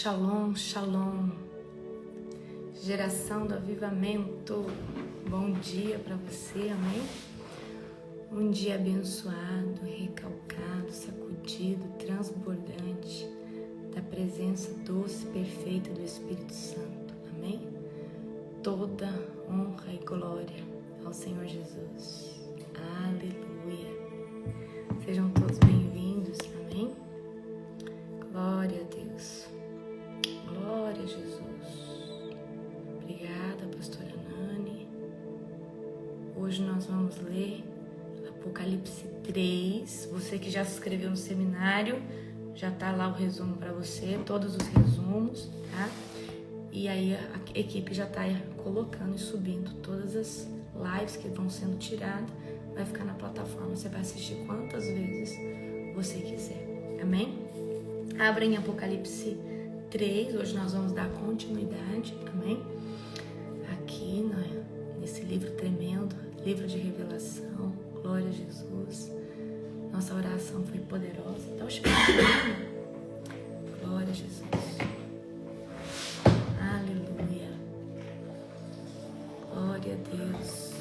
Shalom, shalom, geração do avivamento, bom dia para você, amém? Um dia abençoado, recalcado, sacudido, transbordante da presença doce e perfeita do Espírito Santo, amém? Toda honra e glória ao Senhor Jesus, aleluia. Sejam todos bem-vindos, amém? Glória a Deus. Glória a Jesus. Obrigada, pastora Nani. Hoje nós vamos ler Apocalipse 3. Você que já se inscreveu no seminário, já tá lá o resumo para você, todos os resumos, tá? E aí a equipe já tá colocando e subindo todas as lives que vão sendo tiradas, vai ficar na plataforma. Você vai assistir quantas vezes você quiser. Amém? Abra em Apocalipse 3, hoje nós vamos dar continuidade, amém? Aqui nesse livro tremendo, livro de revelação, glória a Jesus. Nossa oração foi poderosa, tá o Espírito Santo. Glória a Jesus. Aleluia. Glória a Deus.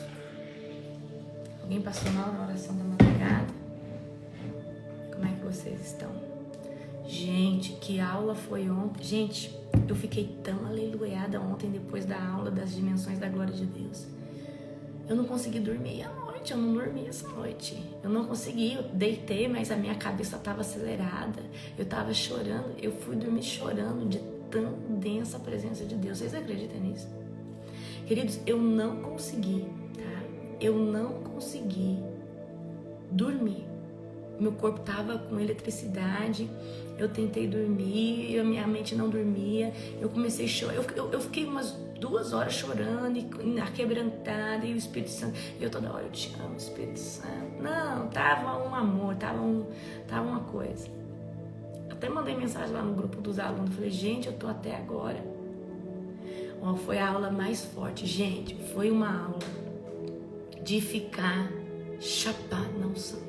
Alguém passou mal na oração da madrugada? Como é que vocês estão? Gente, que aula foi ontem. Gente, eu fiquei tão aleluiada ontem depois da aula das dimensões da glória de Deus. Eu não consegui dormir à noite, eu não dormi essa noite. Eu não consegui, eu deitei, mas a minha cabeça estava acelerada. Eu estava chorando, eu fui dormir chorando de tão densa a presença de Deus. Vocês acreditam nisso? Queridos, eu não consegui, tá? Eu não consegui dormir. Meu corpo estava com eletricidade, eu tentei dormir, minha mente não dormia, eu comecei a chorar, eu fiquei umas 2 horas chorando, e aquebrantada, e o Espírito Santo, e eu toda hora, eu te amo, Espírito Santo. Não, tava um amor, tava uma coisa. Até mandei mensagem lá no grupo dos alunos, falei, gente, eu tô até agora. Ó, foi a aula mais forte, gente, foi uma aula de ficar chapado na unção.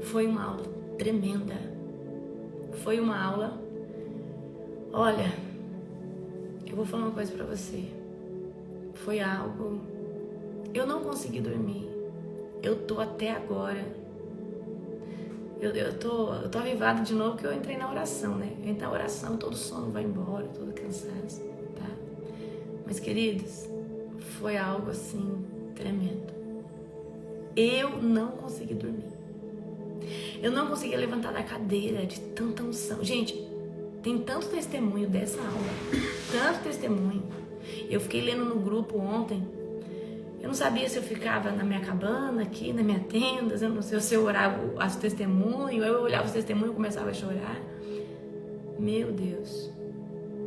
Foi uma aula tremenda. Foi uma aula... Olha, eu vou falar uma coisa pra você. Foi algo... Eu não consegui dormir. Eu tô até agora. Eu tô avivada de novo, porque eu entrei na oração, né? Eu entrei na oração, todo sono vai embora, todo cansaço, tá? Mas, queridos, foi algo assim, tremendo. Eu não consegui dormir. Eu não conseguia levantar da cadeira de tanta unção. Gente, tem tanto testemunho dessa aula. Tanto testemunho. Eu fiquei lendo no grupo ontem. Eu não sabia se eu ficava na minha cabana aqui, na minha tenda. Eu não sei se eu orava as testemunhos. Eu olhava os testemunhos e começava a chorar. Meu Deus.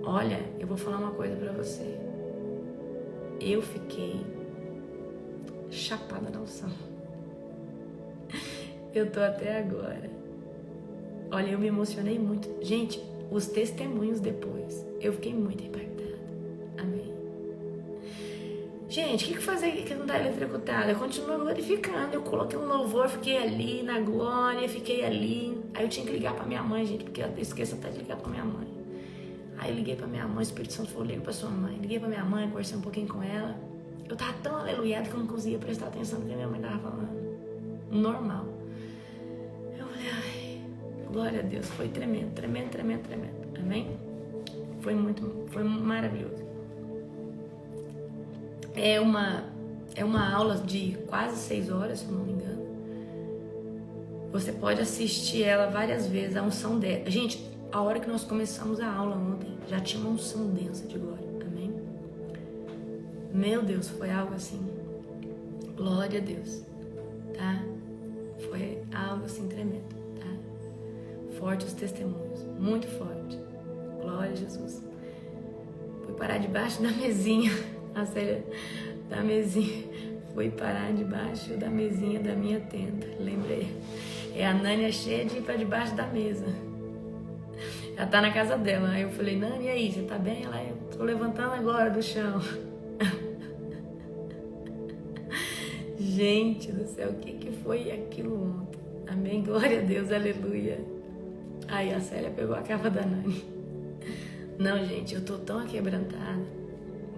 Olha, eu vou falar uma coisa pra você. Eu fiquei chapada na unção. Eu tô até agora. Olha, eu me emocionei muito. Gente, os testemunhos depois. Eu fiquei muito impactada. Amém. Gente, o que fazer aqui que não tá eletrocutada? Eu continuo glorificando. Eu coloquei um louvor, fiquei ali na glória, fiquei ali. Aí eu tinha que ligar pra minha mãe, gente, porque eu esqueço até de ligar pra minha mãe. Aí eu liguei pra minha mãe, o Espírito Santo falou, liga pra sua mãe. Liguei pra minha mãe, conversei um pouquinho com ela. Eu tava tão aleluiada que eu não conseguia prestar atenção no que minha mãe tava falando. Normal. Glória a Deus, foi tremendo, tremendo, tremendo, tremendo, amém? Foi maravilhoso. É uma aula de quase 6 horas, se eu não me engano. Você pode assistir ela várias vezes, a unção dela. Gente, a hora que nós começamos a aula ontem, já tinha uma unção densa de glória, amém? Meu Deus, foi algo assim, glória a Deus, tá? Foi algo assim tremendo. Forte os testemunhos, muito forte. Glória a Jesus. Fui parar debaixo da mesinha, a Célia da mesinha. Fui parar debaixo da mesinha da minha tenda. Lembrei. É a Nânia cheia de ir pra debaixo da mesa. Ela tá na casa dela. Aí eu falei, Nânia, e aí, você tá bem? Ela, eu tô levantando agora do chão. Gente do céu, o que foi aquilo ontem? Amém? Glória a Deus, aleluia. Aí a Célia pegou a capa da Nani. Não, gente, eu tô tão aquebrantada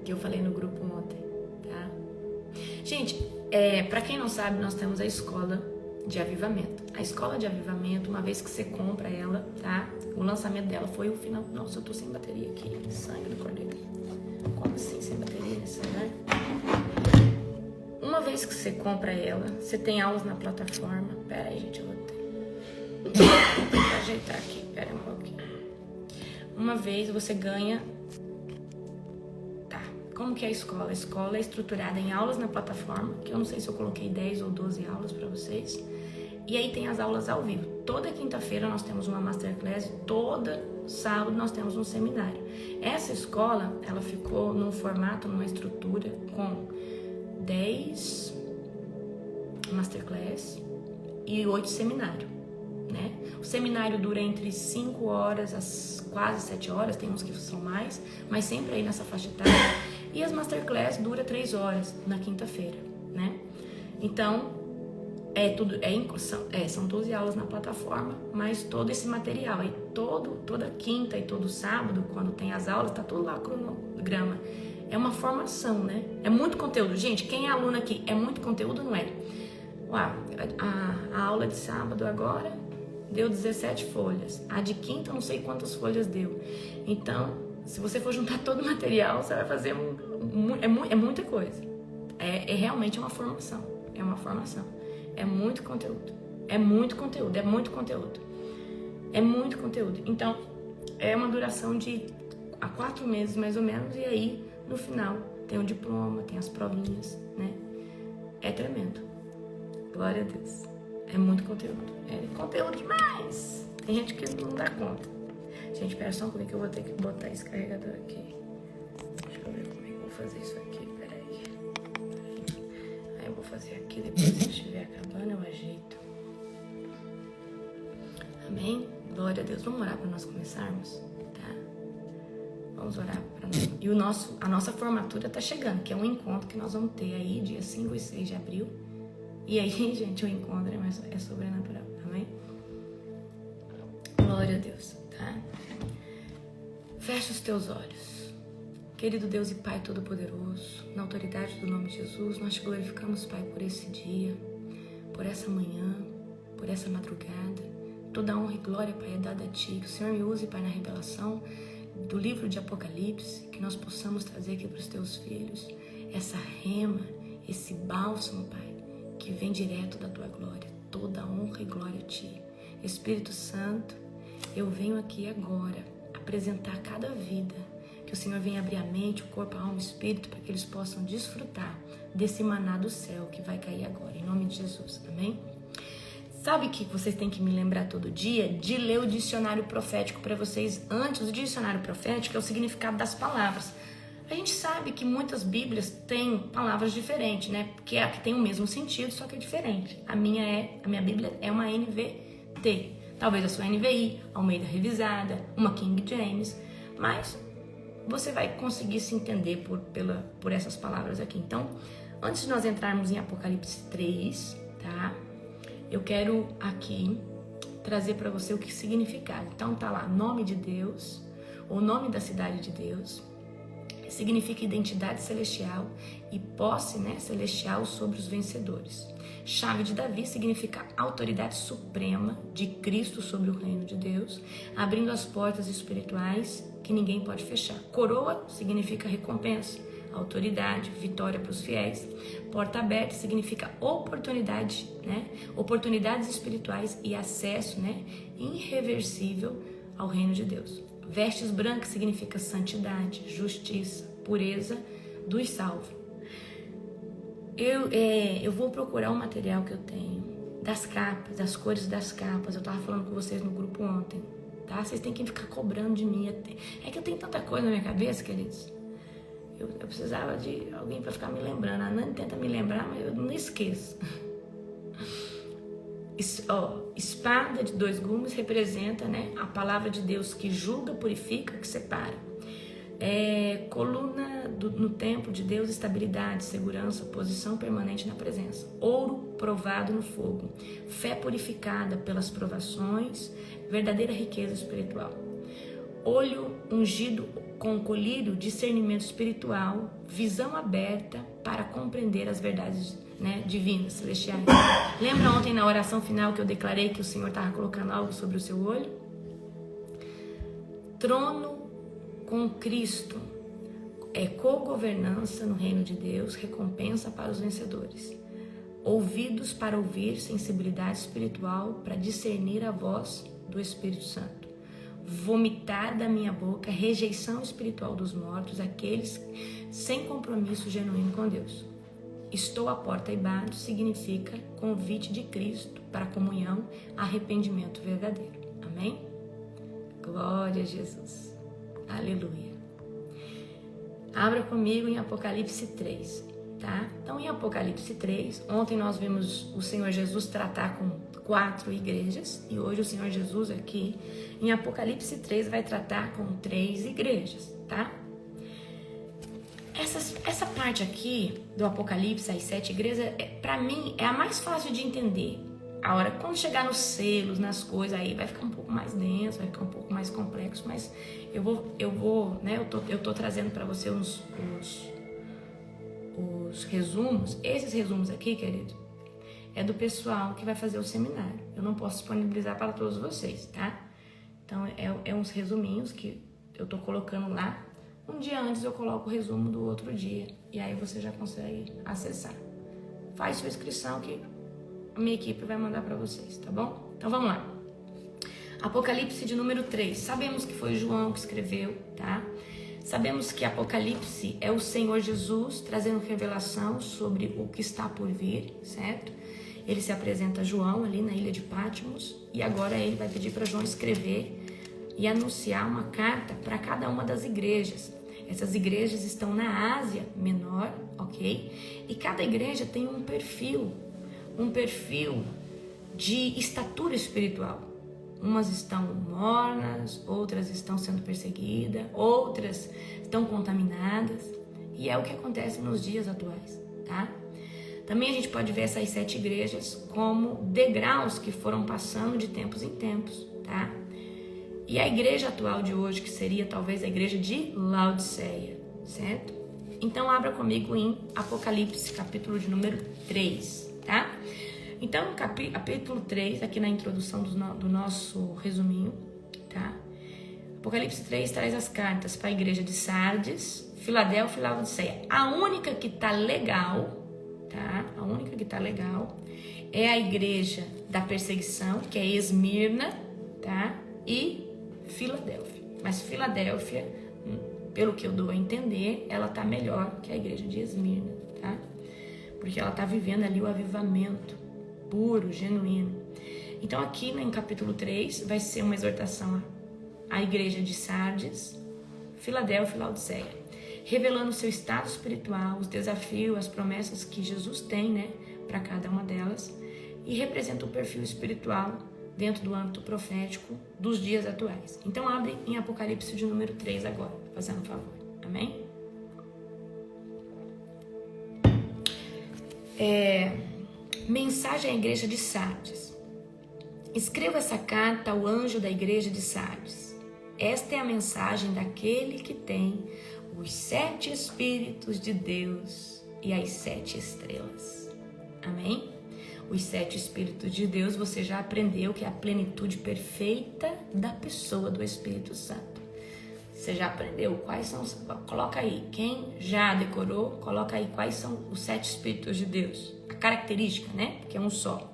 que eu falei no grupo ontem, tá? Gente, pra quem não sabe, nós temos a escola de avivamento. A escola de avivamento, uma vez que você compra ela, tá? O lançamento dela foi o final... Nossa, eu tô sem bateria aqui. Sangue do cordeiro. Como assim sem bateria nesse celular? Uma vez que você compra ela, você tem aulas na plataforma. Pera aí, gente, eu vou tentar ajeitar aqui. Pera um pouquinho. Uma vez você ganha... Tá, como que é a escola? A escola é estruturada em aulas na plataforma, que eu não sei se eu coloquei 10 ou 12 aulas pra vocês. E aí tem as aulas ao vivo. Toda quinta-feira nós temos uma masterclass, toda sábado nós temos um seminário. Essa escola, ela ficou num formato, numa estrutura com 10 masterclass e 8 seminários, né? O seminário dura entre 5 horas a quase 7 horas, tem uns que são mais, mas sempre aí nessa faixa etária. E as masterclass dura 3 horas na quinta-feira, né? Então, são 12 aulas na plataforma, mas todo esse material aí, toda quinta e todo sábado, quando tem as aulas, tá tudo lá, cronograma. É uma formação, né? É muito conteúdo. Gente, quem é aluno aqui, é muito conteúdo, não é? Uau, a aula de sábado agora deu 17 folhas. A de quinta, não sei quantas folhas deu. Então, se você for juntar todo o material, você vai fazer muita coisa. Realmente uma formação. É uma formação. É muito conteúdo. É muito conteúdo. É muito conteúdo. É muito conteúdo. Então, é uma duração de 4 meses, mais ou menos. E aí, no final, tem o diploma, tem as provinhas, né? É tremendo. Glória a Deus. É muito conteúdo. É conteúdo demais. Tem gente que não dá conta. Gente, pera só um pouquinho que eu vou ter que botar esse carregador aqui. Deixa eu ver como é que eu vou fazer isso aqui. Peraí. Aí eu vou fazer aqui, depois se estiver acabando eu ajeito. Amém? Glória a Deus. Vamos orar para nós começarmos? Tá? Vamos orar para nós. E a nossa formatura tá chegando, que é um encontro que nós vamos ter aí, dia 5 e 6 de abril. E aí, gente, o encontro é sobrenatural. Amém? Glória a Deus, tá? Fecha os teus olhos. Querido Deus e Pai Todo-Poderoso, na autoridade do nome de Jesus, nós te glorificamos, Pai, por esse dia, por essa manhã, por essa madrugada. Toda honra e glória, Pai, é dada a Ti. Que o Senhor me use, Pai, na revelação do livro de Apocalipse, que nós possamos trazer aqui para os Teus filhos essa rema, esse bálsamo, Pai, que vem direto da Tua glória. Toda honra e glória a Ti. Espírito Santo, eu venho aqui agora apresentar cada vida, que o Senhor venha abrir a mente, o corpo, a alma, o espírito, para que eles possam desfrutar desse maná do céu que vai cair agora, em nome de Jesus, amém? Sabe que vocês têm que me lembrar todo dia de ler o dicionário profético para vocês antes. O dicionário profético é o significado das palavras. A gente sabe que muitas bíblias têm palavras diferentes, né? Que é a que tem o mesmo sentido, só que é diferente. A minha Bíblia é uma NVT. Talvez a sua NVI, Almeida Revisada, uma King James. Mas você vai conseguir se entender por essas palavras aqui. Então, antes de nós entrarmos em Apocalipse 3, tá? Eu quero aqui trazer para você o que significa. Então tá lá, nome de Deus, o nome da cidade de Deus, significa identidade celestial e posse, né, celestial sobre os vencedores. Chave de Davi significa autoridade suprema de Cristo sobre o reino de Deus, abrindo as portas espirituais que ninguém pode fechar. Coroa significa recompensa, autoridade, vitória para os fiéis. Porta aberta significa oportunidade, né? Oportunidades espirituais e acesso, né, irreversível ao reino de Deus. Vestes brancas significa santidade, justiça, pureza dos salvos. Eu vou procurar o material que eu tenho das capas, das cores das capas. Eu tava falando com vocês no grupo ontem, tá? Vocês têm que ficar cobrando de mim. É que eu tenho tanta coisa na minha cabeça, queridos. Eu precisava de alguém para ficar me lembrando. A Nani tenta me lembrar, mas eu não esqueço. Espada de 2 gumes representa, né, a palavra de Deus que julga, purifica, que separa. Coluna no templo de Deus, estabilidade, segurança, posição permanente na presença. Ouro provado no fogo, fé purificada pelas provações, verdadeira riqueza espiritual. olho ungido com colírio, discernimento espiritual, visão aberta para compreender as verdades, né, divinas, celestiais. Lembra ontem na oração final que eu declarei que o Senhor estava colocando algo sobre o seu olho? Trono com Cristo é co-governança no reino de Deus, recompensa para os vencedores. Ouvidos para ouvir, sensibilidade espiritual para discernir a voz do Espírito Santo. Vomitar da minha boca rejeição espiritual dos mortos, aqueles sem compromisso genuíno com Deus. Estou à porta e bato significa convite de Cristo para comunhão, arrependimento verdadeiro. Amém? Glória a Jesus. Aleluia. Abra comigo em Apocalipse 3, tá? Então, em Apocalipse 3, ontem nós vimos o Senhor Jesus tratar com 4 igrejas e hoje o Senhor Jesus aqui em Apocalipse 3 vai tratar com 3 igrejas, tá? Essa parte aqui do Apocalipse, as 7 igrejas, para mim é a mais fácil de entender. A hora quando chegar nos selos, nas coisas, aí vai ficar um pouco mais denso, vai ficar um pouco mais complexo, mas eu vou, né? Eu tô trazendo para você os resumos. Esses resumos aqui, querido, é do pessoal que vai fazer o seminário. Eu não posso disponibilizar para todos vocês, tá? Então, é uns resuminhos que eu tô colocando lá. Um dia antes eu coloco o resumo do outro dia. E aí você já consegue acessar. Faz sua inscrição que a minha equipe vai mandar para vocês, tá bom? Então, vamos lá. Apocalipse de número 3. Sabemos que foi João que escreveu, tá? Sabemos que Apocalipse é o Senhor Jesus trazendo revelação sobre o que está por vir, certo? Ele se apresenta a João ali na ilha de Patmos e agora ele vai pedir para João escrever e anunciar uma carta para cada uma das igrejas. Essas igrejas estão na Ásia Menor, ok? E cada igreja tem um perfil de estatura espiritual. Umas estão mornas, outras estão sendo perseguidas, outras estão contaminadas. E é o que acontece nos dias atuais, tá? Também a gente pode ver essas 7 igrejas como degraus que foram passando de tempos em tempos, tá? E a igreja atual de hoje, que seria talvez a igreja de Laodiceia, certo? Então abra comigo em Apocalipse, capítulo de número 3, tá? Então, capítulo 3, aqui na introdução do nosso resuminho, tá? Apocalipse 3 traz as cartas para a igreja de Sardes, Filadélfia e Laodiceia. A única que tá legal, tá? A única que tá legal é a igreja da perseguição, que é Esmirna, tá? E Filadélfia. Mas Filadélfia, pelo que eu dou a entender, ela tá melhor que a igreja de Esmirna, tá? Porque ela tá vivendo ali o avivamento puro, genuíno. Então aqui em capítulo 3 vai ser uma exortação à igreja de Sardes, Filadélfia e Laodiceia, revelando o seu estado espiritual, os desafios, as promessas que Jesus tem, né, para cada uma delas, e representa o perfil espiritual dentro do âmbito profético dos dias atuais. Então abre em Apocalipse de número 3 agora, fazendo um favor. Amém? Mensagem à igreja de Sardes. Escreva essa carta ao anjo da igreja de Sardes. Esta é a mensagem daquele que tem os 7 Espíritos de Deus e as 7 estrelas. Amém? Os 7 Espíritos de Deus, você já aprendeu que é a plenitude perfeita da pessoa do Espírito Santo. Você já aprendeu quais são, coloca aí, quem já decorou, coloca aí quais são os 7 Espíritos de Deus. A característica, né? Porque é um só.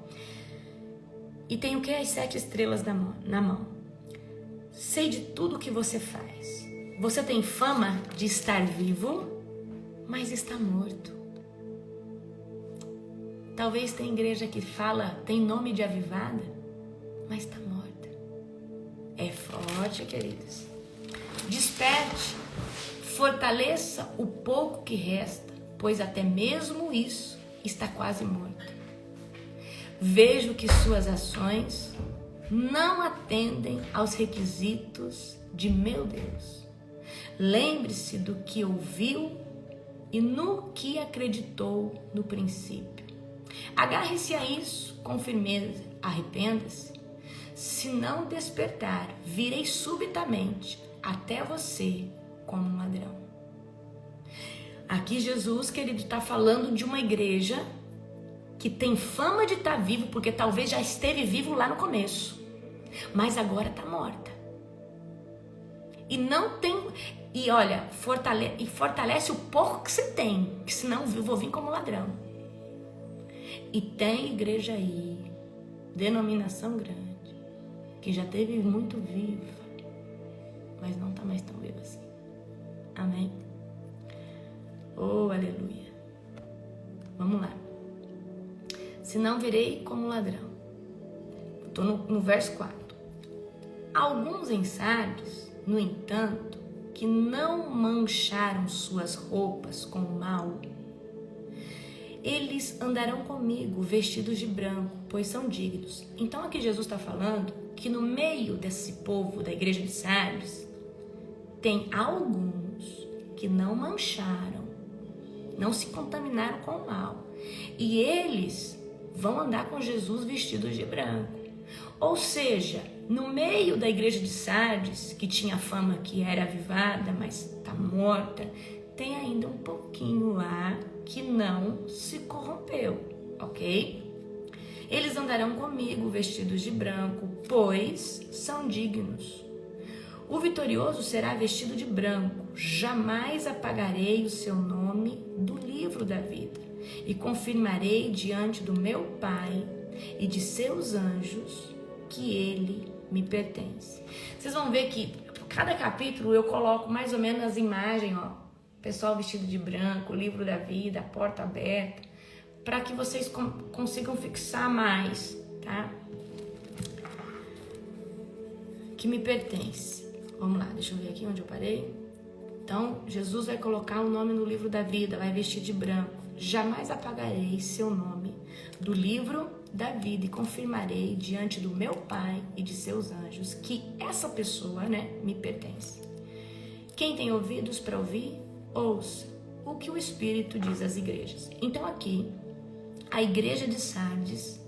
E tem o que? As 7 estrelas na mão. Sei de tudo o que você faz. Você tem fama de estar vivo, mas está morto. Talvez tem igreja que fala, tem nome de avivada, mas está morta. É forte, queridos. Desperte, fortaleça o pouco que resta, pois até mesmo isso está quase morto. Vejo que suas ações não atendem aos requisitos de meu Deus. Lembre-se do que ouviu e no que acreditou no princípio. Agarre-se a isso com firmeza, arrependa-se. Se não despertar, virei subitamente, até você como um ladrão. Aqui Jesus, querido, está falando de uma igreja que tem fama de estar vivo, porque talvez já esteve vivo lá no começo, mas agora está morta. E não tem... E olha, fortalece o pouco que você tem, que senão eu vou vir como ladrão. E tem igreja aí, denominação grande, que já teve muito viva, mas não está mais tão viva assim. Amém? Oh, aleluia. Vamos lá. Se não virei como ladrão. Estou no verso 4. Alguns em Sardes, no entanto, que não mancharam suas roupas com o mal, eles andarão comigo vestidos de branco, pois são dignos. Então aqui Jesus está falando que no meio desse povo da igreja de Sardes, tem alguns que não mancharam, não se contaminaram com o mal. E eles vão andar com Jesus vestidos de branco. Ou seja, no meio da igreja de Sardes, que tinha fama que era avivada, mas está morta, tem ainda um pouquinho lá que não se corrompeu, ok? Eles andarão comigo vestidos de branco, pois são dignos. O vitorioso será vestido de branco. Jamais apagarei o seu nome do livro da vida e confirmarei diante do meu Pai e de seus anjos que ele me pertence. Vocês vão ver que cada capítulo eu coloco mais ou menos as imagens, ó, pessoal vestido de branco, livro da vida, a porta aberta, para que vocês consigam fixar mais, tá? Que me pertence. Vamos lá, deixa eu ver aqui onde eu parei. Então, Jesus vai colocar o nome no livro da vida, vai vestir de branco. Jamais apagarei seu nome do livro da vida e confirmarei diante do meu Pai e de seus anjos que essa pessoa, me pertence. Quem tem ouvidos para ouvir, ouça o que o Espírito diz às igrejas. Então aqui, a igreja de Sardes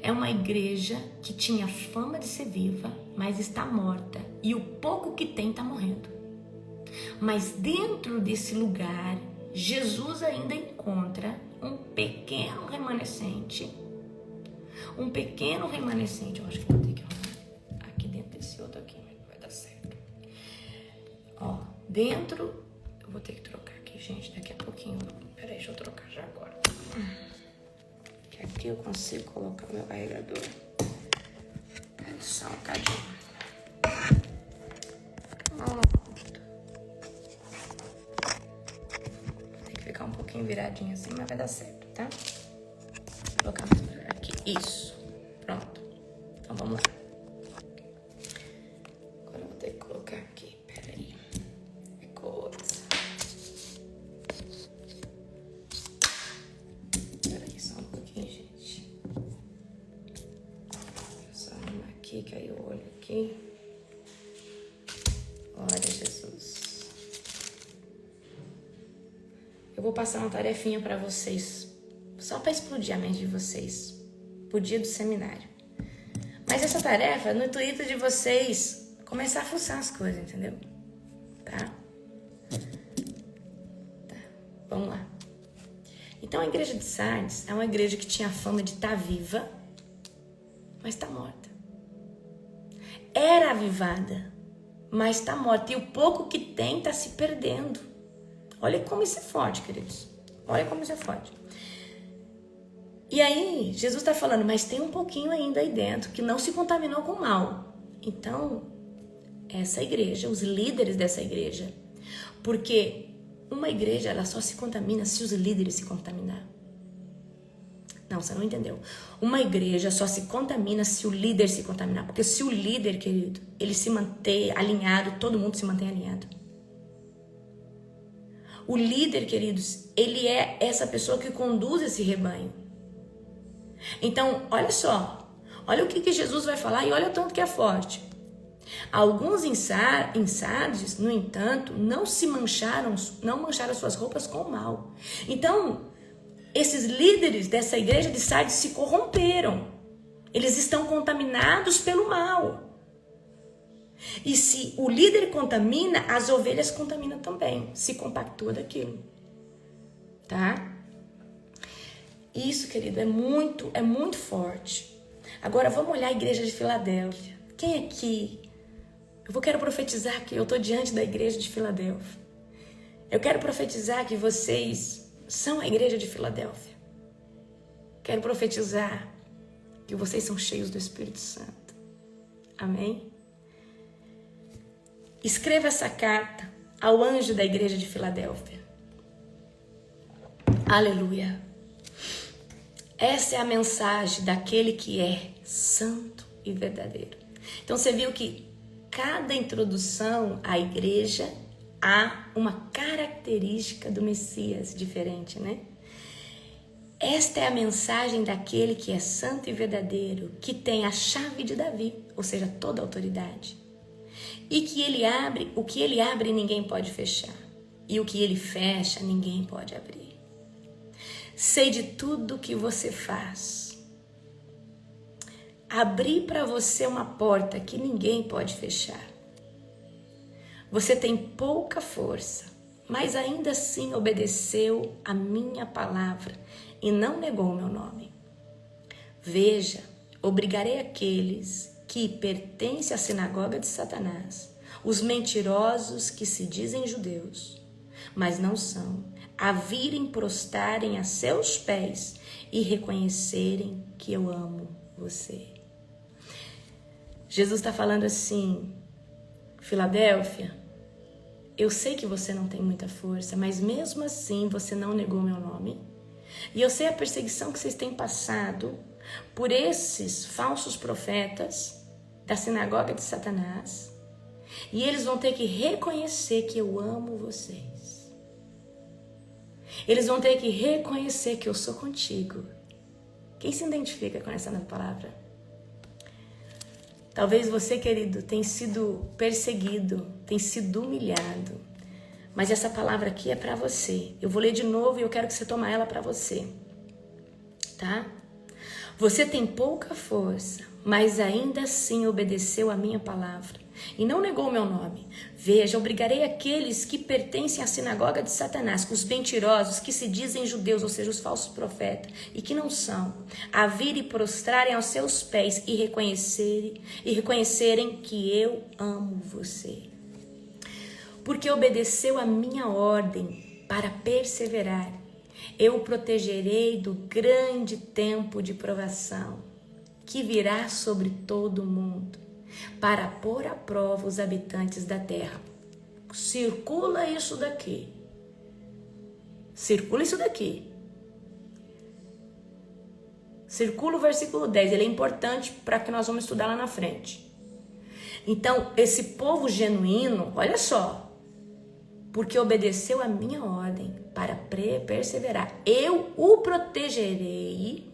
é uma igreja que tinha fama de ser viva, mas está morta. E o pouco que tem está morrendo. Mas dentro desse lugar, Jesus ainda encontra um pequeno remanescente. Um pequeno remanescente. Eu acho que vou ter que arrumar aqui dentro desse outro aqui, mas não vai dar certo. Ó, dentro... Eu vou ter que trocar aqui, gente, daqui a pouquinho. Peraí, deixa eu trocar já agora. Que aqui eu consigo colocar o meu carregador. Pera só um bocadinho. Tem que ficar um pouquinho viradinho assim, mas vai dar certo, tá? Vou colocar mais pra aqui. Isso. Pronto. Então vamos lá. Agora eu vou ter que colocar aqui. Peraí. É coisa. Peraí, só um pouquinho, gente. Deixa eu só arrumar aqui, que aí eu olho aqui. Glória a Jesus. Eu vou passar uma tarefinha pra vocês, só pra explodir a mente de vocês, pro dia do seminário. Mas essa tarefa é no intuito de vocês começar a fuçar as coisas, entendeu? Tá? Vamos lá. Então a igreja de Sardes é uma igreja que tinha fama de estar viva, mas está morta. Era avivada, mas está morta. E o pouco que tem está se perdendo. Olha como isso é forte, queridos. Olha como isso é forte. E aí, Jesus está falando, mas tem um pouquinho ainda aí dentro que não se contaminou com o mal. Então, essa igreja, os líderes dessa igreja, porque uma igreja, ela só se contamina se os líderes se contaminar. Não, você não entendeu. Uma igreja só se contamina se o líder se contaminar. Porque se o líder, querido, ele se manter alinhado, todo mundo se mantém alinhado. O líder, queridos, ele é essa pessoa que conduz esse rebanho. Então, olha só. Olha o que Jesus vai falar e olha o tanto que é forte. Alguns em Sardes, no entanto, não mancharam suas roupas com o mal. Então, esses líderes dessa igreja de Sardes se corromperam. Eles estão contaminados pelo mal. E se o líder contamina, as ovelhas contaminam também, se compactua daquilo, tá? Isso, querido, é muito forte. Agora vamos olhar a igreja de Filadélfia. Quem aqui? Quero profetizar que eu estou diante da igreja de Filadélfia. Eu quero profetizar que vocês são a igreja de Filadélfia. Quero profetizar que vocês são cheios do Espírito Santo. Amém? Escreva essa carta ao anjo da igreja de Filadélfia. Aleluia. Essa é a mensagem daquele que é santo e verdadeiro. Então você viu que cada introdução à igreja há uma característica do Messias diferente, né? Esta é a mensagem daquele que é santo e verdadeiro, que tem a chave de Davi, ou seja, toda a autoridade. E que o que ele abre ninguém pode fechar. E o que ele fecha ninguém pode abrir. Sei de tudo que você faz. Abri para você uma porta que ninguém pode fechar. Você tem pouca força, mas ainda assim obedeceu a minha palavra e não negou o meu nome. Veja, obrigarei aqueles que pertencem à sinagoga de Satanás, os mentirosos que se dizem judeus, mas não são, a virem prostrarem a seus pés e reconhecerem que eu amo você. Jesus está falando assim: Filadélfia, eu sei que você não tem muita força, mas mesmo assim você não negou meu nome. E eu sei a perseguição que vocês têm passado por esses falsos profetas da sinagoga de Satanás. E eles vão ter que reconhecer que eu amo vocês. Eles vão ter que reconhecer que eu sou contigo. Quem se identifica com essa palavra? Talvez você, querido, tenha sido perseguido, tenha sido humilhado. Mas essa palavra aqui é para você. Eu vou ler de novo e eu quero que você tome ela para você. Tá? Você tem pouca força, mas ainda assim obedeceu a minha palavra e não negou o meu nome. Veja, obrigarei aqueles que pertencem à sinagoga de Satanás, os mentirosos que se dizem judeus, ou seja, os falsos profetas, e que não são, a vir e prostrarem aos seus pés e reconhecerem que eu amo você. Porque obedeceu a minha ordem para perseverar, eu o protegerei do grande tempo de provação que virá sobre todo o mundo, para pôr à prova os habitantes da terra. Circula isso daqui. Circula isso daqui. Circula o versículo 10. Ele é importante para que nós vamos estudar lá na frente. Então, esse povo genuíno, olha só, porque obedeceu a minha ordem para perseverar, eu o protegerei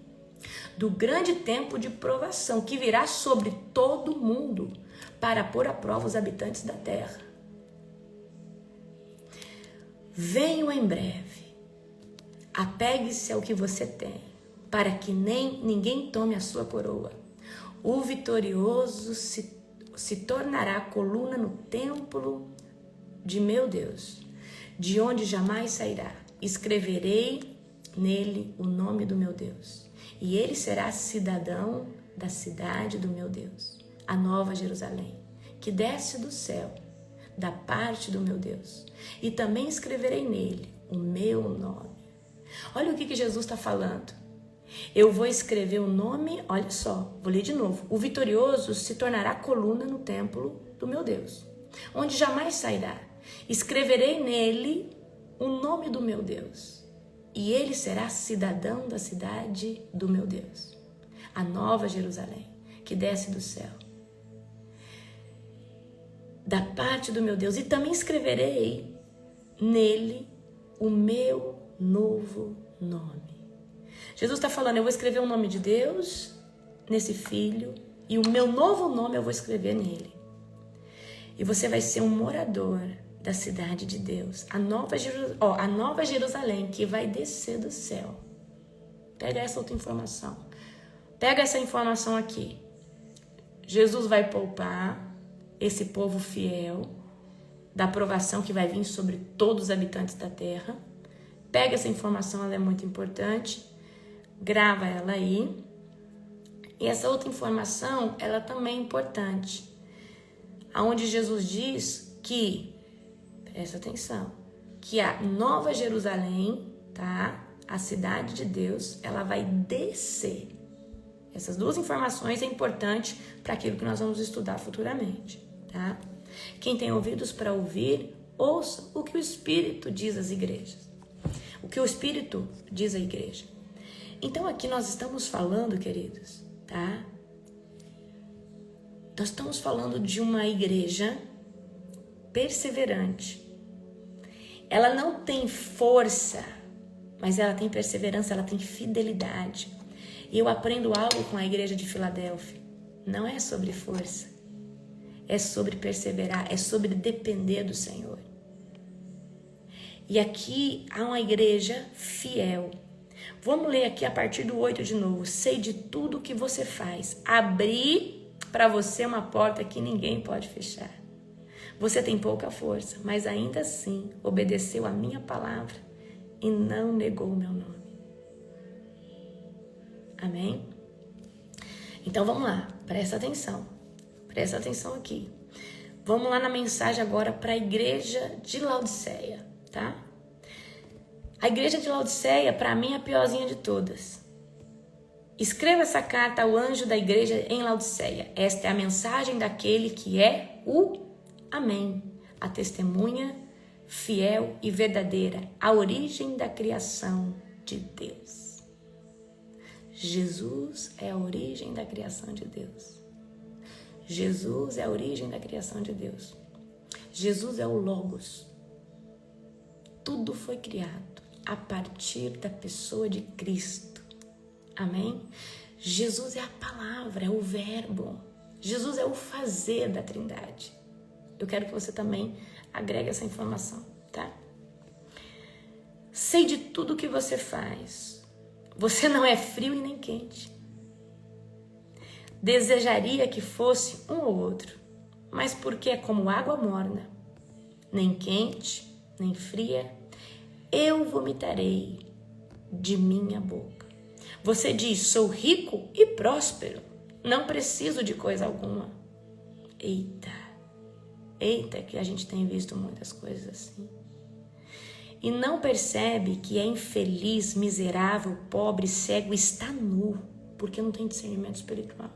do grande tempo de provação que virá sobre todo o mundo para pôr à prova os habitantes da terra. Venho em breve, apegue-se ao que você tem, para que ninguém tome a sua coroa. O vitorioso se tornará coluna no templo de meu Deus, de onde jamais sairá. Escreverei nele o nome do meu Deus, e ele será cidadão da cidade do meu Deus, a nova Jerusalém, que desce do céu, da parte do meu Deus. E também escreverei nele o meu nome. Olha o que Jesus está falando. Eu vou escrever o nome, olha só, vou ler de novo. O vitorioso se tornará coluna no templo do meu Deus, onde jamais sairá. Escreverei nele o nome do meu Deus, e ele será cidadão da cidade do meu Deus, a nova Jerusalém, que desce do céu, da parte do meu Deus. E também escreverei nele o meu novo nome. Jesus está falando, eu vou escrever o nome de Deus nesse filho, e o meu novo nome eu vou escrever nele. E você vai ser um morador da cidade de Deus, a nova Jerusalém, que vai descer do céu. Pega essa outra informação. Pega essa informação aqui. Jesus vai poupar esse povo fiel, da aprovação que vai vir sobre todos os habitantes da terra. Pega essa informação, ela é muito importante, grava ela aí. E essa outra informação, ela também é importante, aonde Jesus diz que, presta atenção, que a Nova Jerusalém, tá? A cidade de Deus, ela vai descer. Essas duas informações é importante para aquilo que nós vamos estudar futuramente, tá? Quem tem ouvidos para ouvir, ouça o que o Espírito diz às igrejas. O que o Espírito diz à igreja. Então aqui nós estamos falando, queridos, tá? Nós estamos falando de uma igreja perseverante. Ela não tem força, mas ela tem perseverança, ela tem fidelidade. E eu aprendo algo com a igreja de Filadélfia. Não é sobre força, é sobre perseverar, é sobre depender do Senhor. E aqui há uma igreja fiel. Vamos ler aqui a partir do 8 de novo. Sei de tudo o que você faz. Abri para você uma porta que ninguém pode fechar. Você tem pouca força, mas ainda assim obedeceu a minha palavra e não negou o meu nome. Amém? Então vamos lá, presta atenção aqui. Vamos lá na mensagem agora para a igreja de Laodiceia, tá? A igreja de Laodiceia, para mim, é a piorzinha de todas. Escreva essa carta ao anjo da igreja em Laodiceia. Esta é a mensagem daquele que é o Amém, a testemunha fiel e verdadeira, a origem da criação de Deus. Jesus é a origem da criação de Deus. Jesus é a origem da criação de Deus. Jesus é o Logos. Tudo foi criado a partir da pessoa de Cristo. Amém? Jesus é a palavra, é o verbo. Jesus é o fazer da Trindade. Eu quero que você também agregue essa informação, tá? Sei de tudo que você faz. Você não é frio e nem quente. Desejaria que fosse um ou outro, mas porque é como água morna, nem quente, nem fria, eu vomitarei de minha boca. Você diz, sou rico e próspero, não preciso de coisa alguma. Eita, que a gente tem visto muitas coisas assim. E não percebe que é infeliz, miserável, pobre, cego, está nu, porque não tem discernimento espiritual.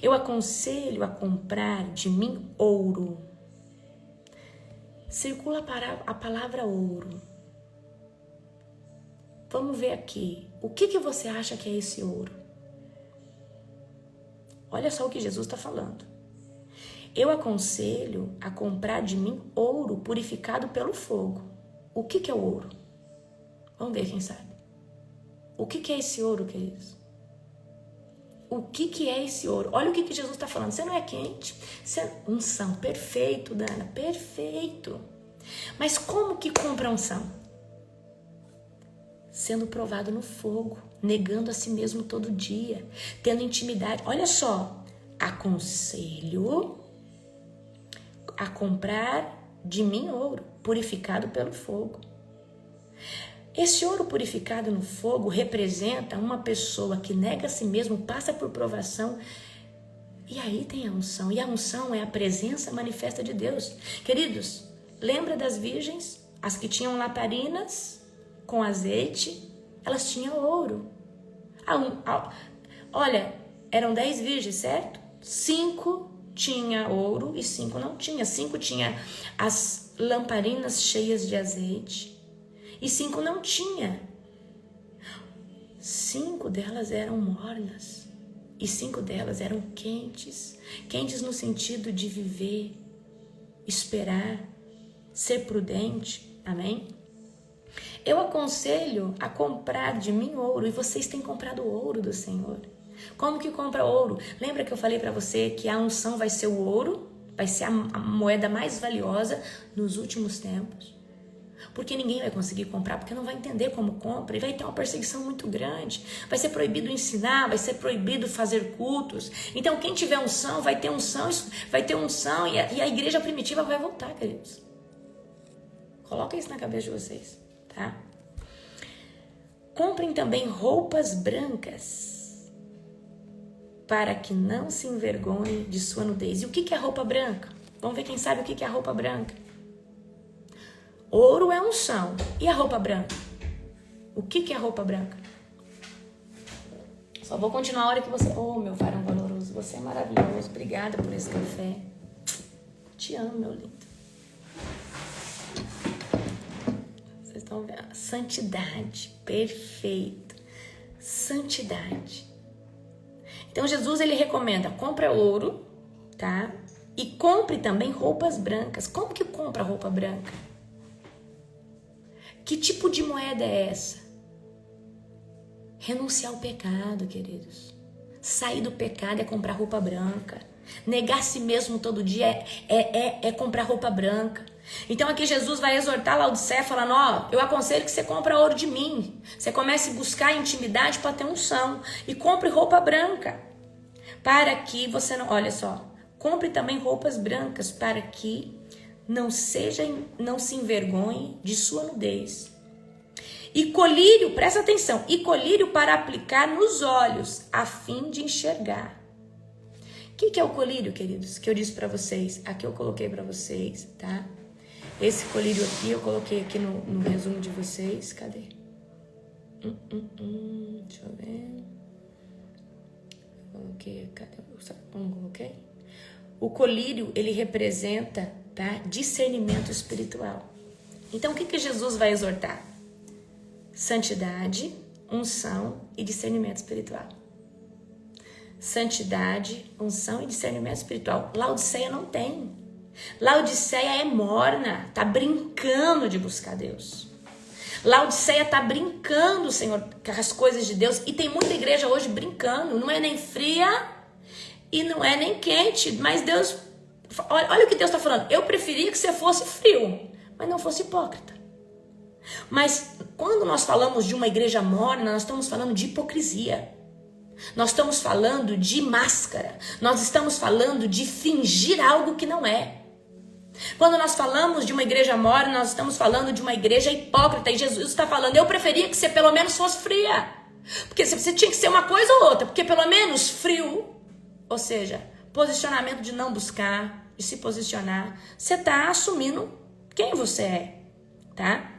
Eu aconselho a comprar de mim ouro. Circula a palavra ouro. Vamos ver aqui. O que você acha que é esse ouro? Olha só o que Jesus está falando. Eu aconselho a comprar de mim ouro purificado pelo fogo. O que é o ouro? Vamos ver quem sabe. O que é esse ouro, queridos? O que é esse ouro? Olha o que Jesus está falando. Você não é quente. Você é unção. Perfeito, Dana. Perfeito. Mas como que compra unção? Sendo provado no fogo. Negando a si mesmo todo dia. Tendo intimidade. Olha só. Aconselho a comprar de mim ouro, purificado pelo fogo. Esse ouro purificado no fogo representa uma pessoa que nega a si mesmo, passa por provação, e aí tem a unção. E a unção é a presença manifesta de Deus. Queridos, lembra das virgens? As que tinham lamparinas com azeite, elas tinham ouro. Olha, eram 10 virgens, certo? 5 tinha ouro e 5 não tinha. 5 tinha as lamparinas cheias de azeite e 5 não tinha. 5 delas eram mornas e 5 delas eram quentes. Quentes no sentido de viver, esperar, ser prudente. Amém? Eu aconselho a comprar de mim ouro, e vocês têm comprado o ouro do Senhor. Como que compra ouro? Lembra que eu falei para você que a unção vai ser o ouro? Vai ser a moeda mais valiosa nos últimos tempos. Porque ninguém vai conseguir comprar, porque não vai entender como compra e vai ter uma perseguição muito grande. Vai ser proibido ensinar, vai ser proibido fazer cultos. Então quem tiver unção vai ter unção e a igreja primitiva vai voltar, queridos. Coloca isso na cabeça de vocês, tá? Comprem também roupas brancas, para que não se envergonhe de sua nudez. E o que é roupa branca? Vamos ver quem sabe o que é a roupa branca. Ouro é unção. E a roupa branca? O que é a roupa branca? Só vou continuar a hora que você... Oh, meu varão valoroso, você é maravilhoso. Obrigada por esse café. Te amo, meu lindo. Vocês estão vendo? Santidade. Perfeito. Santidade. Então, Jesus, ele recomenda, compra ouro, tá? E compre também roupas brancas. Como que compra roupa branca? Que tipo de moeda é essa? Renunciar ao pecado, queridos. Sair do pecado é comprar roupa branca. Negar a si mesmo todo dia é comprar roupa branca. Então aqui Jesus vai exortar Laodiceia falando, ó, eu aconselho que você compre ouro de mim. Você comece a buscar intimidade para ter unção. E compre roupa branca. Para que você não... Olha só. Compre também roupas brancas para que não se envergonhe de sua nudez. E colírio, presta atenção, e colírio para aplicar nos olhos, a fim de enxergar. O que é o colírio, queridos? Que eu disse para vocês, aqui eu coloquei para vocês, tá? Esse colírio aqui eu coloquei aqui no resumo de vocês, cadê? Deixa eu ver. Coloquei, cadê? Coloquei? O colírio, ele representa, tá? Discernimento espiritual. Então, o que Jesus vai exortar? Santidade, unção e discernimento espiritual. Santidade, unção e discernimento espiritual. Laodiceia não tem. Laodiceia é morna, tá brincando de buscar Deus. Laodiceia tá brincando, Senhor, com as coisas de Deus. E tem muita igreja hoje brincando. Não é nem fria e não é nem quente. Mas Deus... Olha o que Deus está falando. Eu preferia que você fosse frio, mas não fosse hipócrita. Mas quando nós falamos de uma igreja morna, nós estamos falando de hipocrisia. Nós estamos falando de máscara. Nós estamos falando de fingir algo que não é. Quando nós falamos de uma igreja morna, nós estamos falando de uma igreja hipócrita. E Jesus está falando, eu preferia que você pelo menos fosse fria. Porque você tinha que ser uma coisa ou outra. Porque pelo menos frio, ou seja, posicionamento de não buscar, de se posicionar, você está assumindo quem você é, tá?